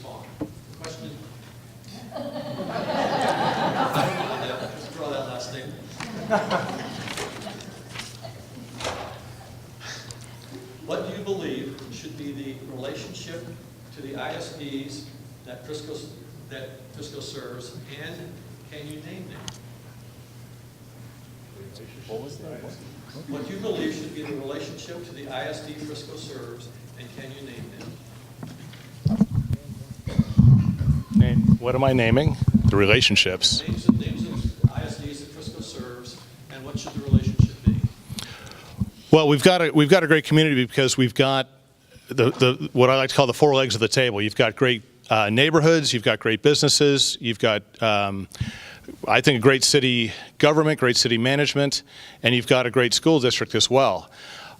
respond. Question? Just draw that last name. What do you believe should be the relationship to the ISDs that Frisco serves, and can you name them? What was that? What do you believe should be the relationship to the ISD Frisco serves, and can you name them? What am I naming? The relationships. Names of ISDs that Frisco serves, and what should the relationship be? Well, we've got a great community because we've got the what I like to call the four legs of the table. You've got great neighborhoods, you've got great businesses, you've got I think a great city government, great city management, and you've got a great school district as well.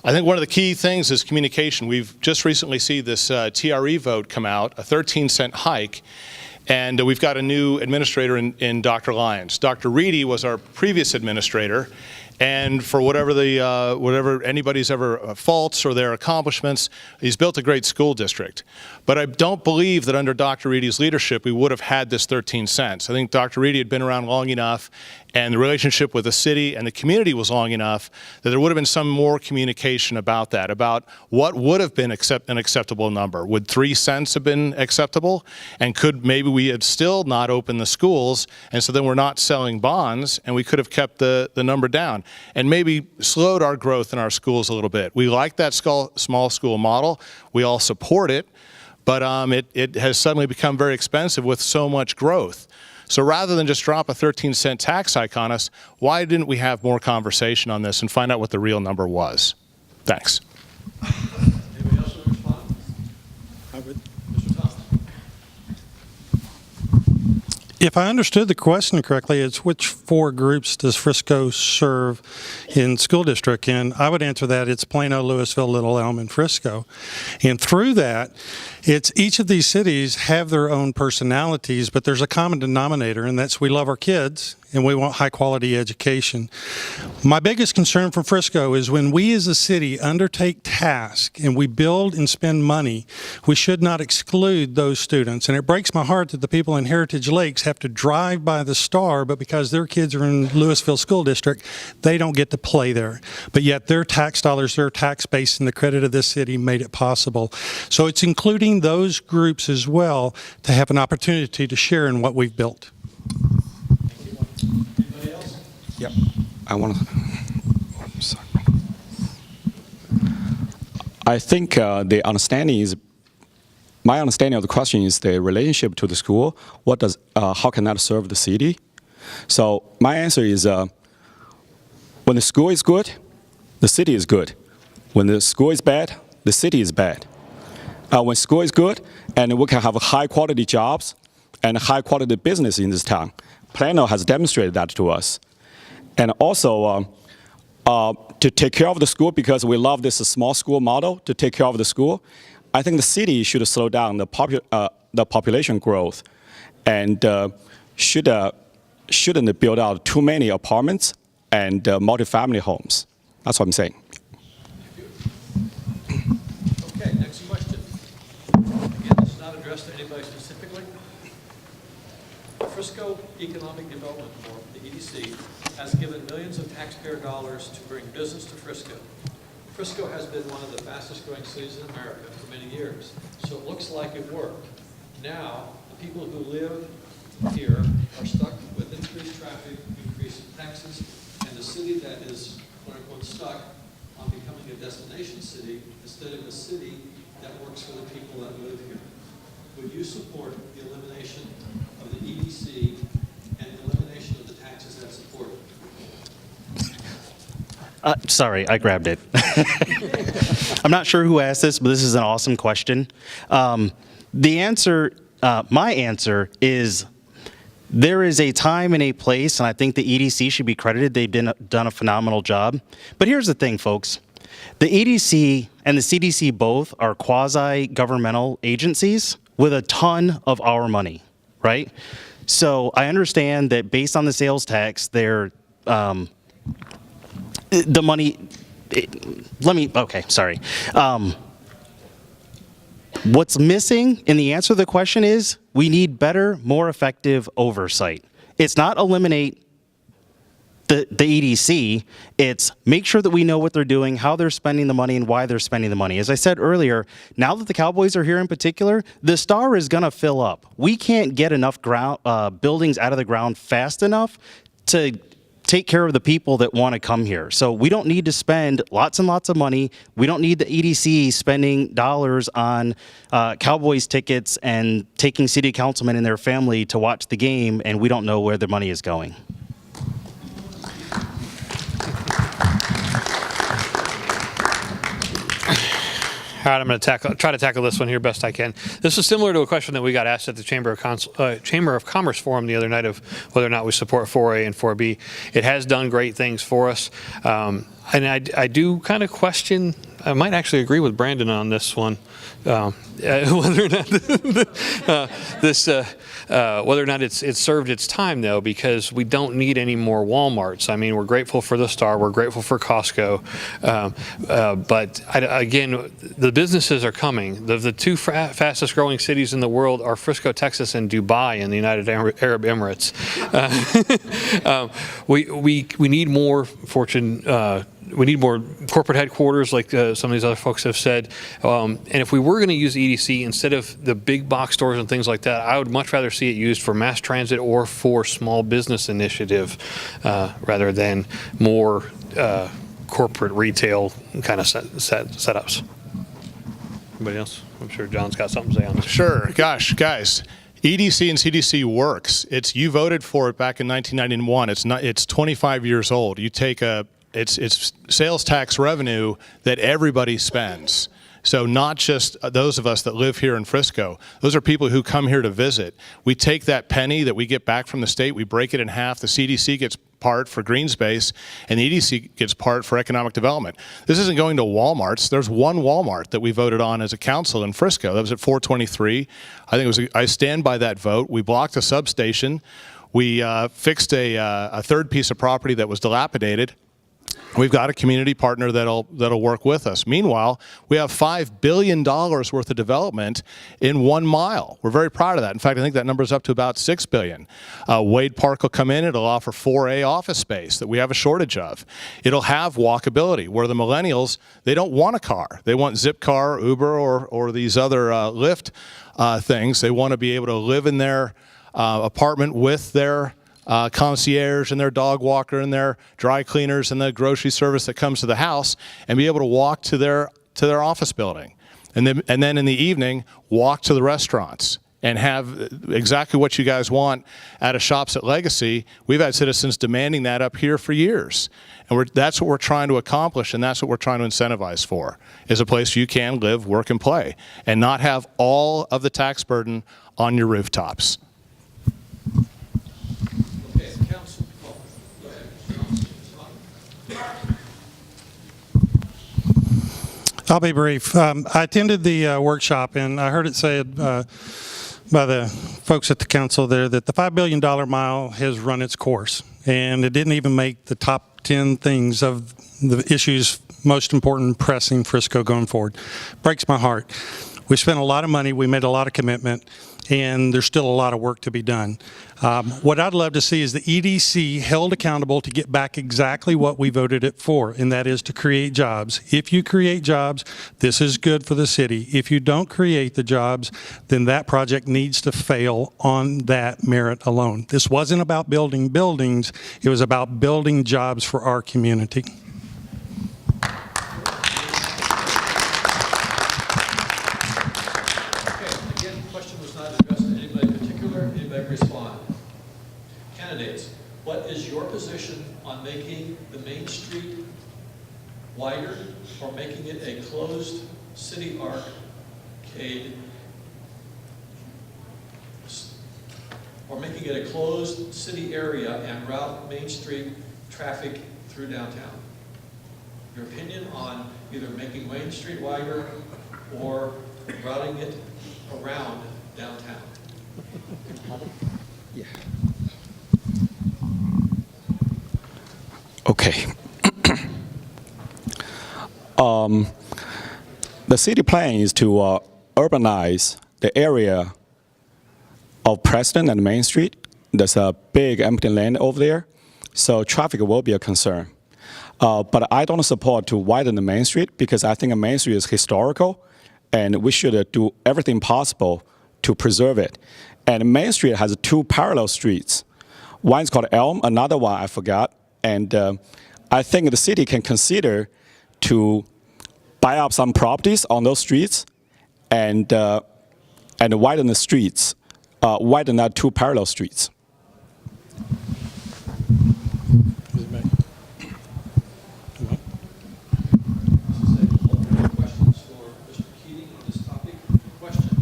I think one of the key things is communication. We've just recently seen this TRE vote come out, a 13-cent hike, and we've got a new administrator in Dr. Lyons. Dr. Reedy was our previous administrator, and for whatever anybody's ever faults or their accomplishments, he's built a great school district. But I don't believe that under Dr. Reedy's leadership we would have had this 13 cents. I think Dr. Reedy had been around long enough, and the relationship with the city and the community was long enough that there would have been some more communication about that, about what would have been an acceptable number. Would 3 cents have been acceptable? And could maybe we had still not opened the schools, and so then we're not selling bonds, and we could have kept the number down and maybe slowed our growth in our schools a little bit. We like that small school model. We all support it, but it has suddenly become very expensive with so much growth. So rather than just drop a 13-cent tax hike on us, why didn't we have more conversation on this and find out what the real number was? Thanks. Anybody else want to respond? I would. Mr. Thomas. If I understood the question correctly, it's which four groups does Frisco serve in school district? And I would answer that it's Plano, Louisville, Little Elm, and Frisco. And through that, it's each of these cities have their own personalities, but there's a common denominator, and that's we love our kids and we want high quality education. My biggest concern for Frisco is when we as a city undertake tasks and we build and spend money, we should not exclude those students. And it breaks my heart that the people in Heritage Lakes have to drive by the Star, but because their kids are in Louisville School District, they don't get to play there. But yet their tax dollars, their tax base, and the credit of this city made it possible. So it's including those groups as well to have an opportunity to share in what we've built. Anybody else? Yep. I want to. Sorry. I think the understanding is. My understanding of the question is the relationship to the school. What does? How can that serve the city? So my answer is: when the school is good, the city is good. When the school is bad, the city is bad. When school is good, and we can have high quality jobs and high quality business in this town. Plano has demonstrated that to us. And also, to take care of the school, because we love this small school model, to take care of the school, I think the city should slow down the population growth and shouldn't build out too many apartments and multifamily homes. That's what I'm saying. Okay, next question. Again, this is not addressed to anybody specifically. The Frisco Economic Development Board, the EDC, has given millions of taxpayer dollars to bring business to Frisco. Frisco has been one of the fastest growing cities in America for many years, so it looks like it worked. Now, the people who live here are stuck with increased traffic, increased taxes, and the city that is, quote unquote, stuck on becoming a destination city instead of a city that works for the people that live here. Would you support the elimination of the EDC and the elimination of the taxes that support it? Sorry, I grabbed it. I'm not sure who asked this, but this is an awesome question. The answer, my answer is there is a time and a place, and I think the EDC should be credited. They've done a phenomenal job. But here's the thing, folks. The EDC and the CDC both are quasi-governmental agencies with a ton of our money, right? So I understand that based on the sales tax, they're the money. Okay, sorry. What's missing in the answer to the question is we need better, more effective oversight. It's not eliminate the EDC, it's make sure that we know what they're doing, how they're spending the money, and why they're spending the money. As I said earlier, now that the Cowboys are here in particular, the Star is going to fill up. We can't get enough buildings out of the ground fast enough to take care of the people that want to come here. So we don't need to spend lots and lots of money. We don't need the EDC spending dollars on Cowboys tickets and taking city councilmen and their family to watch the game, and we don't know where the money is going. All right, I'm going to try to tackle this one here best I can. This is similar to a question that we got asked at the Chamber of Commerce Forum the other night of whether or not we support 4A and 4B. It has done great things for us. And I do kind of question, I might actually agree with Brandon on this one, whether or not whether or not it's served its time, though, because we don't need any more Walmarts. I mean, we're grateful for the Star, we're grateful for Costco, but again, the businesses are coming. The two fastest growing cities in the world are Frisco, Texas, and Dubai in the United Arab Emirates. We need more we need more corporate headquarters, like some of these other folks have said. And if we were going to use EDC instead of the big box stores and things like that, I would much rather see it used for mass transit or for small business initiative rather than more corporate retail kind of setups. Anybody else? I'm sure John's got something to say on this. Sure. Gosh, guys. EDC and CDC works. You voted for it back in 1991. It's 25 years old. You take it's sales tax revenue that everybody spends. So not just those of us that live here in Frisco. Those are people who come here to visit. We take that penny that we get back from the state, we break it in half. The CDC gets part for green space, and the EDC gets part for economic development. This isn't going to Walmarts. There's one Walmart that we voted on as a council in Frisco. That was at 423. I think I stand by that vote. We blocked a substation. We fixed a third piece of property that was dilapidated. We've got a community partner that'll work with us. Meanwhile, we have $5 billion worth of development in 1 mile. We're very proud of that. In fact, I think that number is up to about $6 billion. Wade Park will come in. It'll offer 4A office space that we have a shortage of. It'll have walkability, where the millennials, they don't want a car. They want Zipcar, Uber, or these other Lyft things. They want to be able to live in their apartment with their concierge and their dog walker and their dry cleaners and the grocery service that comes to the house, and be able to walk to their office building, and then in the evening walk to the restaurants and have exactly what you guys want out of Shops at Legacy. We've had citizens demanding that up here for years, and that's what we're trying to accomplish, and that's what we're trying to incentivize for, is a place you can live, work, and play, and not have all of the tax burden on your rooftops. I'll be brief. I attended the workshop, and I heard it said by the folks at the council there that the $5 billion mile has run its course, and it didn't even make the top 10 things of the issues most important pressing Frisco going forward. Breaks my heart. We spent a lot of money, we made a lot of commitment, and there's still a lot of work to be done. What I'd love to see is the EDC held accountable to get back exactly what we voted it for, and that is to create jobs. If you create jobs, this is good for the city. If you don't create the jobs, then that project needs to fail on that merit alone. This wasn't about building buildings, it was about building jobs for our community. Candidates, what is your position on making the main street wider or making it a closed city arcade, or making it a closed city area and route Main Street traffic through downtown? Your opinion on either making Main Street wider or routing it around downtown? Yeah. Okay. The city plan is to urbanize the area of Preston and Main Street. There's a big empty land over there, so traffic will be a concern. But I don't support to widen the Main Street because I think Main Street is historical, and we should do everything possible to preserve it. And Main Street has 2 parallel streets. One is called Elm, another one I forgot. And I think the city can consider to buy up some properties on those streets and widen the streets, widen that 2 parallel streets. Questions for Mr. Keating on this topic? Question: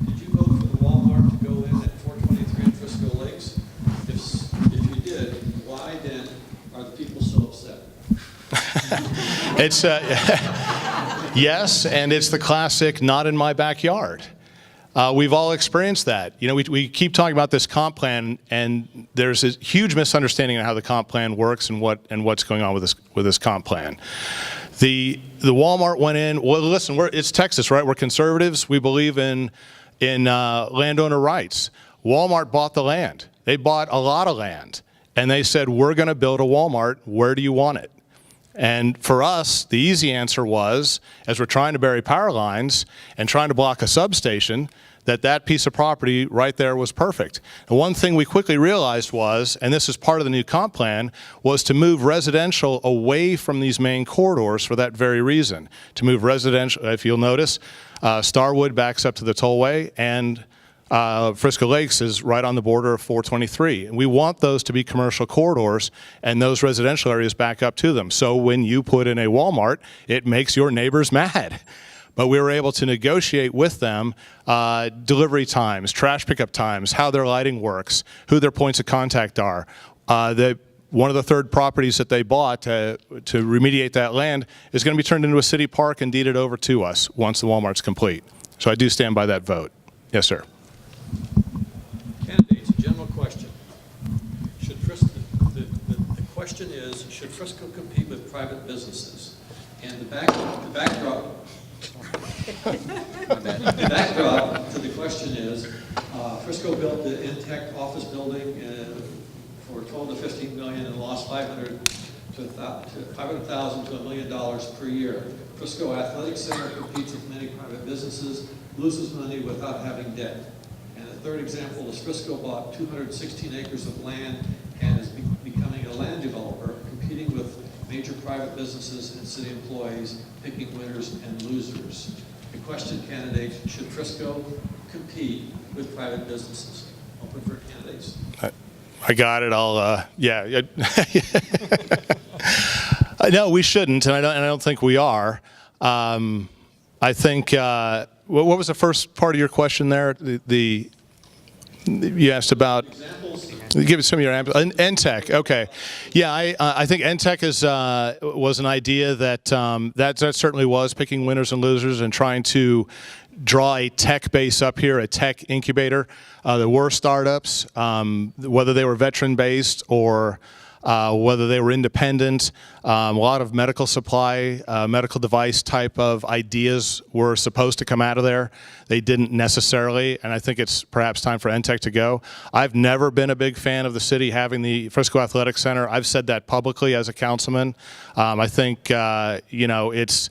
did you vote for the Walmart to go in at 423 on Frisco Lakes? If you did, why then are the people so upset? It's yes, and it's the classic "not in my backyard." We've all experienced that. You know, we keep talking about this comp plan, and there's a huge misunderstanding of how the comp plan works and what's going on with this comp plan. The Walmart went in. Well, listen, it's Texas, right? We're conservatives. We believe in landowner rights. Walmart bought the land. They bought a lot of land, and they said, "We're going to build a Walmart. Where do you want it?" And for us, the easy answer was, as we're trying to bury power lines and trying to block a substation, that piece of property right there was perfect. And one thing we quickly realized was, and this is part of the new comp plan, was to move residential away from these main corridors for that very reason. To move residential, if you'll notice, Starwood backs up to the tollway, and Frisco Lakes is right on the border of 423. And we want those to be commercial corridors and those residential areas back up to them. So when you put in a Walmart, it makes your neighbors mad. But we were able to negotiate with them delivery times, trash pickup times, how their lighting works, who their points of contact are. One of the third properties that they bought to remediate that land is going to be turned into a city park and deeded over to us once the Walmart's complete. So I do stand by that vote. Yes, sir. Candidates, a general question. The question is, should Frisco compete with private businesses? And the backdrop to the question is, Frisco built the Intech office building for 12 to 15 million and lost $500,000 to $1 million per year. Frisco Athletic Center competes with many private businesses, loses money without having debt. And the third example is Frisco bought 216 acres of land and is becoming a land developer, competing with major private businesses and city employees, picking winners and losers. The question, candidates, should Frisco compete with private businesses? Open for candidates. I got it. Yeah. No, we shouldn't, and I don't think we are. I think. What was the first part of your question there? You asked about. Examples. Give us some of your NTech. Okay, yeah, I think NTech was an idea that certainly was picking winners and losers and trying to draw a tech base up here, a tech incubator. There were startups, whether they were veteran based or whether they were independent. A lot of medical supply, medical device type of ideas were supposed to come out of there. They didn't necessarily, and I think it's perhaps time for NTech to go. I've never been a big fan of the city having the Frisco Athletic Center. I've said that publicly as a councilman. I think it's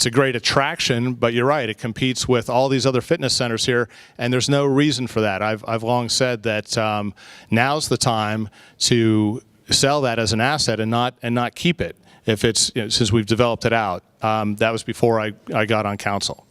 a great attraction, but you're right, it competes with all these other fitness centers here, and there's no reason for that. I've long said that now's the time to sell that as an asset and not keep it if it's since we've developed it out. That was before I got on council.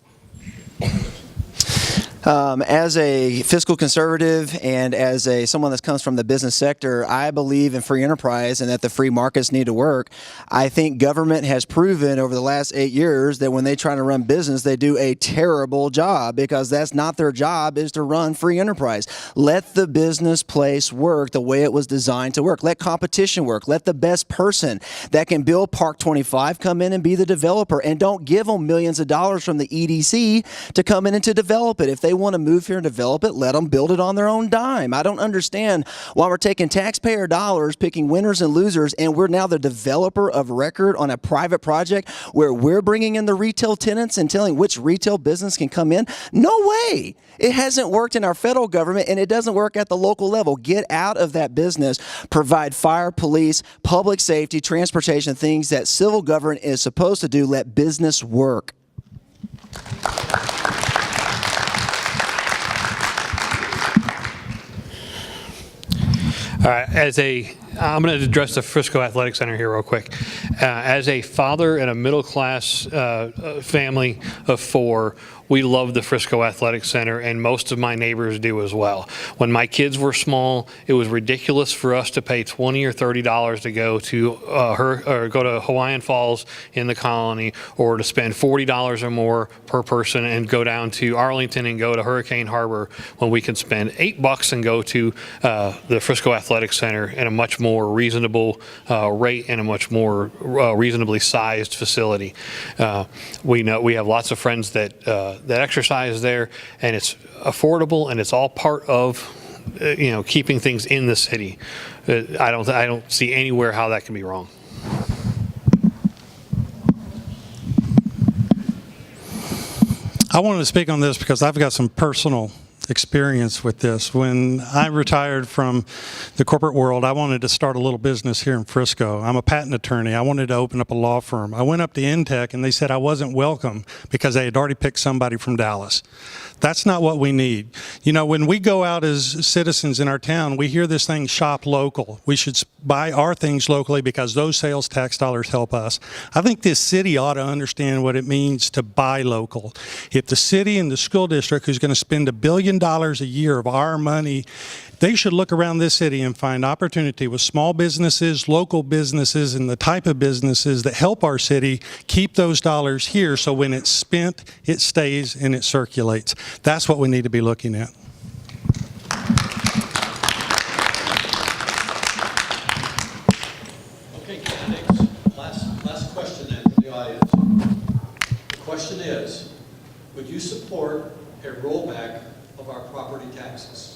As a fiscal conservative and as someone that comes from the business sector, I believe in free enterprise and that the free markets need to work. I think government has proven over the last 8 years that when they try to run business, they do a terrible job because that's not their job, is to run free enterprise. Let the business place work the way it was designed to work. Let competition work. Let the best person that can build Park 25 come in and be the developer, and don't give them millions of dollars from the EDC to come in and to develop it. If they want to move here and develop it, let them build it on their own dime. I don't understand why we're taking taxpayer dollars, picking winners and losers, and we're now the developer of record on a private project where we're bringing in the retail tenants and telling which retail business can come in. No way. It hasn't worked in our federal government, and it doesn't work at the local level. Get out of that business. Provide fire, police, public safety, transportation, things that civil government is supposed to do. Let business work. All right, I'm going to address the Frisco Athletic Center here real quick. As a father and a middle-class family of 4, we love the Frisco Athletic Center, and most of my neighbors do as well. When my kids were small, it was ridiculous for us to pay $20 or $30 to go to go to Hawaiian Falls in the Colony, or to spend $40 or more per person and go down to Arlington and go to Hurricane Harbor, when we could spend $8 and go to the Frisco Athletic Center at a much more reasonable rate and a much more reasonably sized facility. We have lots of friends that exercise there, and it's affordable, and it's all part of keeping things in the city. I don't see anywhere how that can be wrong. I wanted to speak on this because I've got some personal experience with this. When I retired from the corporate world, I wanted to start a little business here in Frisco. I'm a patent attorney. I wanted to open up a law firm. I went up to Intech, and they said I wasn't welcome because they had already picked somebody from Dallas. That's not what we need. When we go out as citizens in our town, we hear this thing, shop local. We should buy our things locally because those sales tax dollars help us. I think this city ought to understand what it means to buy local. If the city and the school district, who's going to spend $1 billion a year of our money, they should look around this city and find opportunity with small businesses, local businesses, and the type of businesses that help our city keep those dollars here, so when it's spent, it stays and it circulates. That's what we need to be looking at. Okay, candidates, last question then from the audience. The question is, would you support a rollback of our property taxes?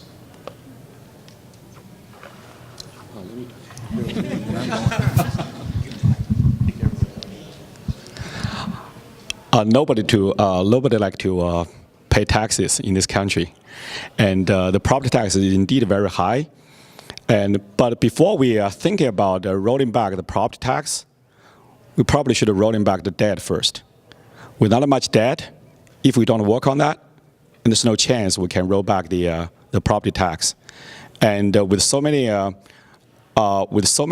Nobody like to pay taxes in this country, and the property tax is indeed very high. But before we are thinking about rolling back the property tax, we probably should rolling back the debt first. With not much debt, if we don't work on that, and there's no chance we can roll back the property tax. And with so many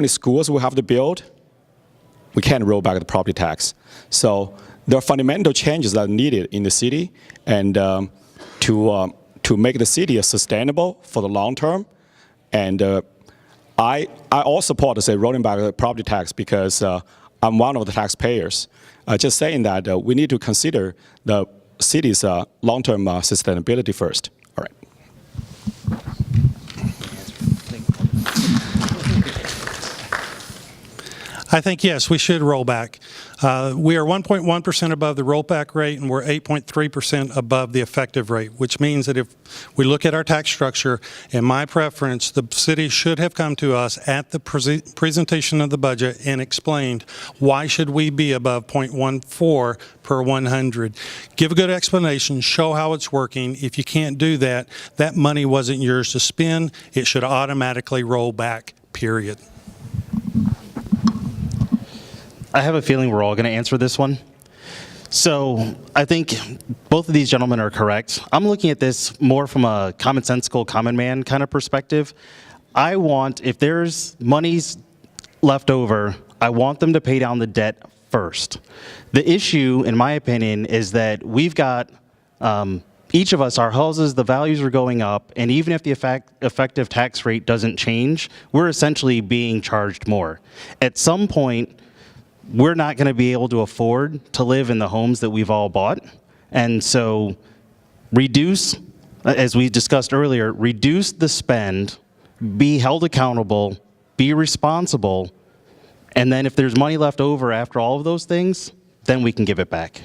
schools we have to build, we can't roll back the property tax. So there are fundamental changes that are needed in the city, and to make the city sustainable for the long term. And I also support, say, rolling back the property tax because I'm one of the taxpayers. Just saying that we need to consider the city's long-term sustainability first. All right. I think, yes, we should roll back. We are 1.1% above the rollback rate, and we're 8.3% above the effective rate, which means that if we look at our tax structure, in my preference, the city should have come to us at the presentation of the budget and explained why should we be above 0.14 per 100. Give a good explanation, show how it's working. If you can't do that, that money wasn't yours to spend. It should automatically roll back, period. I have a feeling we're all going to answer this one. So I think both of these gentlemen are correct. I'm looking at this more from a commonsensical, common man kind of perspective. I want, if there's monies left over, I want them to pay down the debt first. The issue, in my opinion, is that we've got, each of us, our houses, the values are going up, and even if the effective tax rate doesn't change, we're essentially being charged more. At some point, we're not going to be able to afford to live in the homes that we've all bought. And so reduce, as we discussed earlier, reduce the spend, be held accountable, be responsible, and then if there's money left over after all of those things, then we can give it back.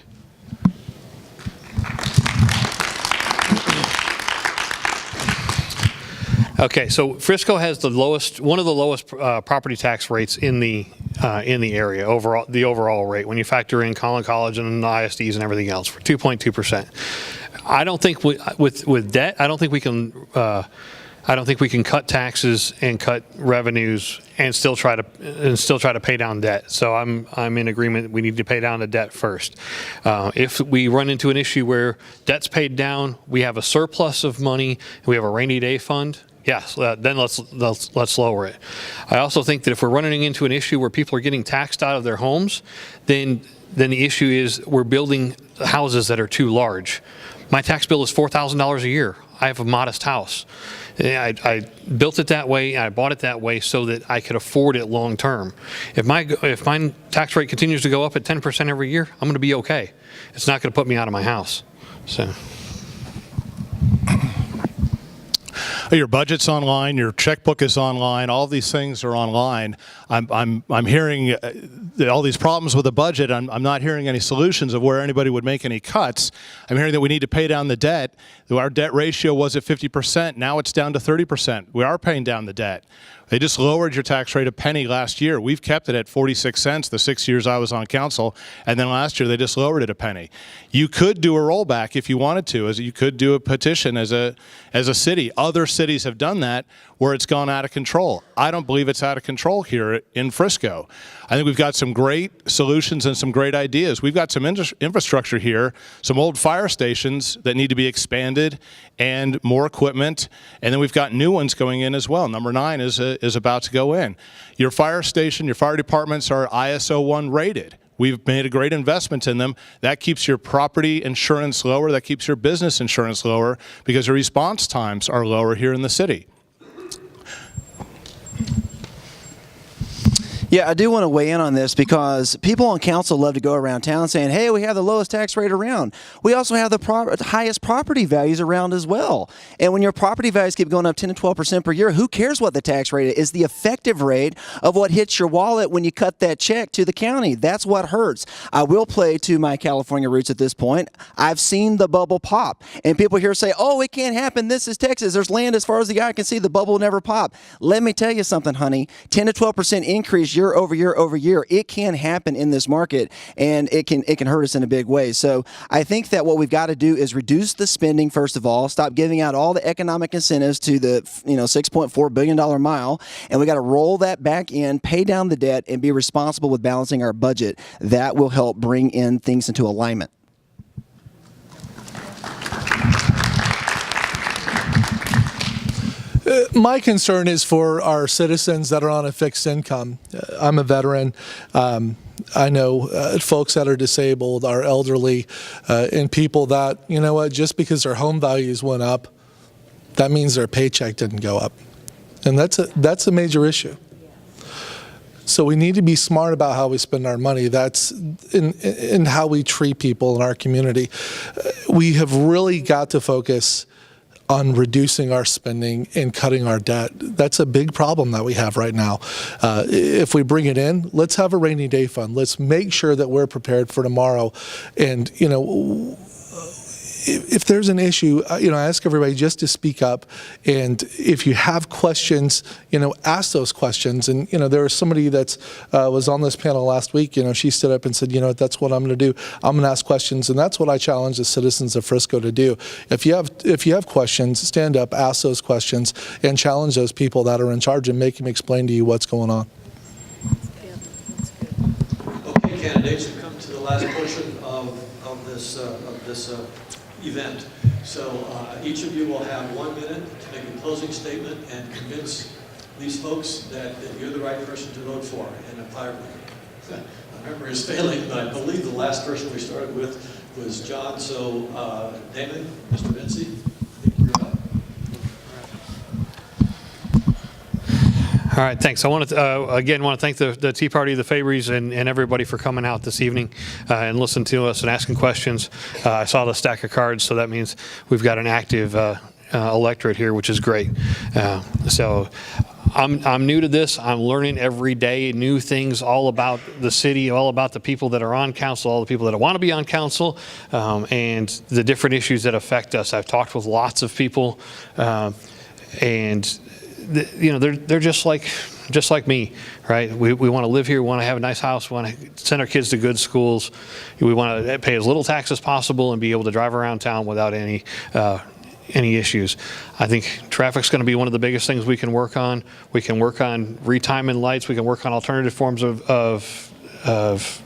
Okay, so Frisco has one of the lowest property tax rates in the area overall. The overall rate, when you factor in Collin College and the ISDs and everything else, for 2.2%. I don't think with debt, I don't think we can. I don't think we can cut taxes and cut revenues and still try to pay down debt. So I'm in agreement. We need to pay down the debt first. If we run into an issue where debt's paid down, we have a surplus of money, and we have a rainy day fund. Yes, then let's lower it. I also think that if we're running into an issue where people are getting taxed out of their homes, then the issue is we're building houses that are too large. My tax bill is $4,000 a year. I have a modest house. I built it that way, and I bought it that way so that I could afford it long term. If my tax rate continues to go up at 10% every year, I'm going to be okay. It's not going to put me out of my house. So. Your budget's online, your checkbook is online, all these things are online. I'm hearing all these problems with the budget. I'm not hearing any solutions of where anybody would make any cuts. I'm hearing that we need to pay down the debt. Our debt ratio was at 50%. Now it's down to 30%. We are paying down the debt. They just lowered your tax rate a penny last year. We've kept it at 46 cents the 6 years I was on council, and then last year they just lowered it a penny. You could do a rollback if you wanted to, as you could do a petition as a city. Other cities have done that where it's gone out of control. I don't believe it's out of control here in Frisco. I think we've got some great solutions and some great ideas. We've got some infrastructure here, some old fire stations that need to be expanded and more equipment, and then we've got new ones going in as well. Number 9 is about to go in. Your fire station, your fire departments are ISO 1 rated. We've made a great investment in them. That keeps your property insurance lower. That keeps your business insurance lower because the response times are lower here in the city. Yeah, I do want to weigh in on this because people on council love to go around town saying, hey, we have the lowest tax rate around. We also have the highest property values around as well. And when your property values keep going up 10 to 12% per year, who cares what the tax rate is? The effective rate of what hits your wallet when you cut that check to the county. That's what hurts. I will play to my California roots at this point. I've seen the bubble pop. And people here say, oh, it can't happen. This is Texas. There's land as far as the eye can see. The bubble will never pop. Let me tell you something, honey. 10 to 12% increase year over year over year. It can happen in this market, and it can hurt us in a big way. So I think that what we've got to do is reduce the spending first of all, stop giving out all the economic incentives to the $6.4 billion mile, and we got to roll that back in, pay down the debt, and be responsible with balancing our budget. That will help bring in things into alignment. My concern is for our citizens that are on a fixed income. I'm a veteran. I know folks that are disabled, are elderly, and people that, you know what, just because their home values went up, that means their paycheck didn't go up. And that's a major issue. So we need to be smart about how we spend our money. That's in how we treat people in our community. We have really got to focus on reducing our spending and cutting our debt. That's a big problem that we have right now. If we bring it in, let's have a rainy day fund. Let's make sure that we're prepared for tomorrow. And, if there's an issue, I ask everybody just to speak up. And if you have questions, ask those questions. And, there was somebody that was on this panel last week, she stood up and said, that's what I'm going to do. I'm going to ask questions. And that's what I challenge the citizens of Frisco to do. If you have questions, stand up, ask those questions, and challenge those people that are in charge and make them explain to you what's going on. Okay, candidates, we've come to the last portion of this event. So each of you will have 1 minute to make a closing statement and convince these folks that you're the right person to vote for. And if my memory is failing, but I believe the last person we started with was John. So Damon, Mr. Vinci, I think you're up. All right, thanks. I want to again thank the Tea Party, the Fabries, and everybody for coming out this evening and listening to us and asking questions. I saw the stack of cards, so that means we've got an active electorate here, which is great. So I'm new to this. I'm learning every day new things all about the city, all about the people that are on council, all the people that want to be on council, and the different issues that affect us. I've talked with lots of people, and they're just like me, right? We want to live here, we want to have a nice house, we want to send our kids to good schools, we want to pay as little tax as possible and be able to drive around town without any issues. I think traffic's going to be one of the biggest things we can work on. We can work on retiming lights. We can work on alternative forms of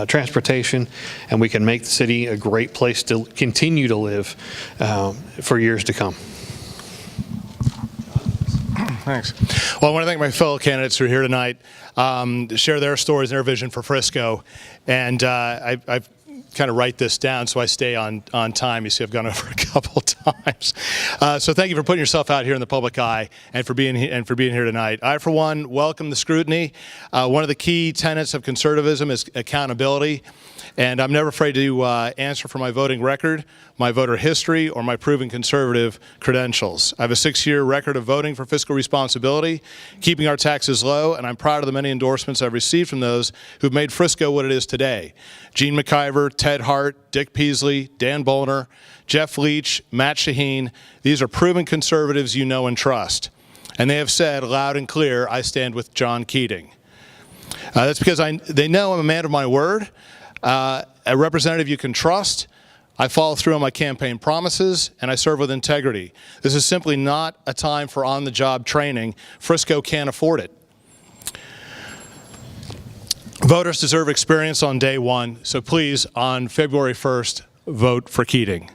transportation, and we can make the city a great place to continue to live for years to come. Thanks. Well, I want to thank my fellow candidates who are here tonight to share their stories and their vision for Frisco. And I've kind of write this down so I stay on time. You see, I've gone over a couple times. So thank you for putting yourself out here in the public eye and for being here tonight. I, for one, welcome the scrutiny. One of the key tenets of conservatism is accountability. And I'm never afraid to answer for my voting record, my voter history, or my proven conservative credentials. I have a 6-year record of voting for fiscal responsibility, keeping our taxes low, and I'm proud of the many endorsements I've received from those who've made Frisco what it is today. Gene McIver, Ted Hart, Dick Peasley, Dan Bollner, Jeff Leach, Matt Shaheen. These are proven conservatives you know and trust. And they have said loud and clear, I stand with John Keating. That's because they know I'm a man of my word. A representative you can trust. I follow through on my campaign promises, and I serve with integrity. This is simply not a time for on-the-job training. Frisco can't afford it. Voters deserve experience on day one, so please, on February 1st, vote for Keating.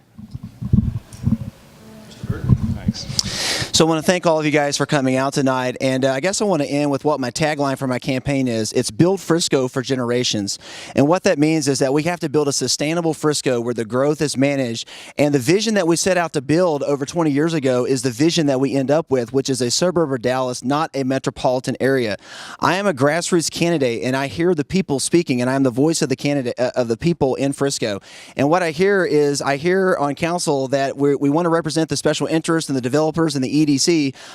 So I want to thank all of you guys for coming out tonight, and I guess I want to end with what my tagline for my campaign is. It's build Frisco for generations. And what that means is that we have to build a sustainable Frisco where the growth is managed, and the vision that we set out to build over 20 years ago is the vision that we end up with, which is a suburb of Dallas, not a metropolitan area. I am a grassroots candidate, and I hear the people speaking, and I'm the voice of the candidate of the people in Frisco. And what I hear is, I hear on council that we want to represent the special interests and the developers and the EDC,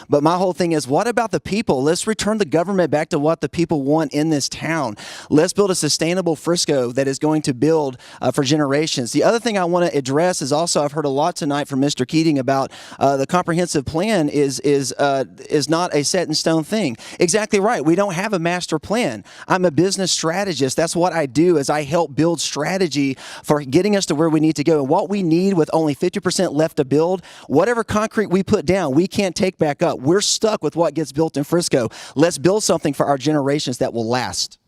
but my whole thing is, what about the people? Let's return the government back to what the people want in this town. Let's build a sustainable Frisco that is going to build for generations. The other thing I want to address is also, I've heard a lot tonight from Mr. Keating about the comprehensive plan is not a set in stone thing. Exactly right. We don't have a master plan. I'm a business strategist. That's what I do, is I help build strategy for getting us to where we need to go. And what we need, with only 50% left to build, whatever concrete we put down, we can't take back up. We're stuck with what gets built in Frisco. Let's build something for our generations that will last.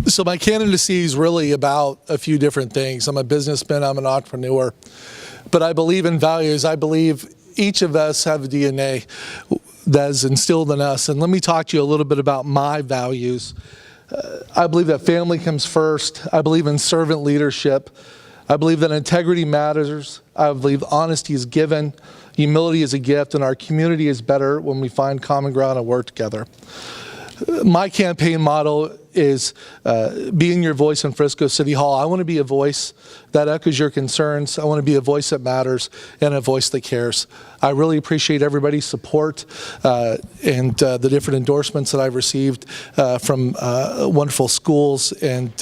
So my candidacy is really about a few different things. I'm a businessman, I'm an entrepreneur, but I believe in values. I believe each of us have a DNA that is instilled in us. And let me talk to you a little bit about my values. I believe that family comes first. I believe in servant leadership. I believe that integrity matters. I believe honesty is given, humility is a gift, and our community is better when we find common ground and work together. My campaign motto is being your voice in Frisco City Hall. I want to be a voice that echoes your concerns. I want to be a voice that matters and a voice that cares. I really appreciate everybody's support and the different endorsements that I've received from wonderful schools and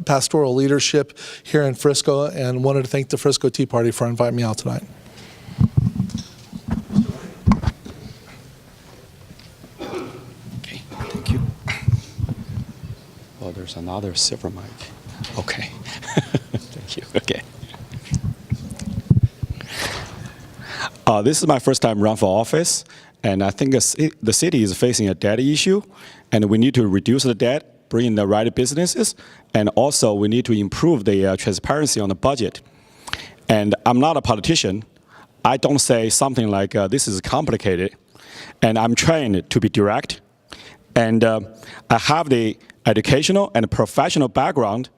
pastoral leadership here in Frisco, and wanted to thank the Frisco Tea Party for inviting me out tonight. Oh, there's another silver mic. Okay. Thank you. Okay. This is my first time run for office, and I think the city is facing a debt issue, and we need to reduce the debt, bring in the right businesses, and also we need to improve the transparency on the budget. And I'm not a politician. I don't say something like this is complicated, and I'm trained to be direct, and I have the educational and professional background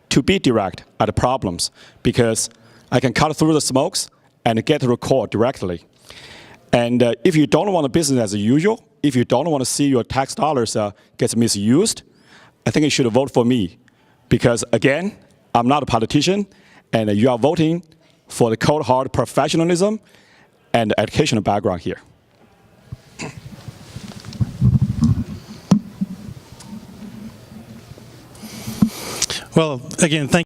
to be direct at the problems, because I can cut through the smokes and get to the core directly. And if you don't want a business as usual, if you don't want to see your tax dollars get misused, I think you should vote for me, because again, I'm not a politician, and you are voting for the cold hard professionalism and educational background here. Well, again, thank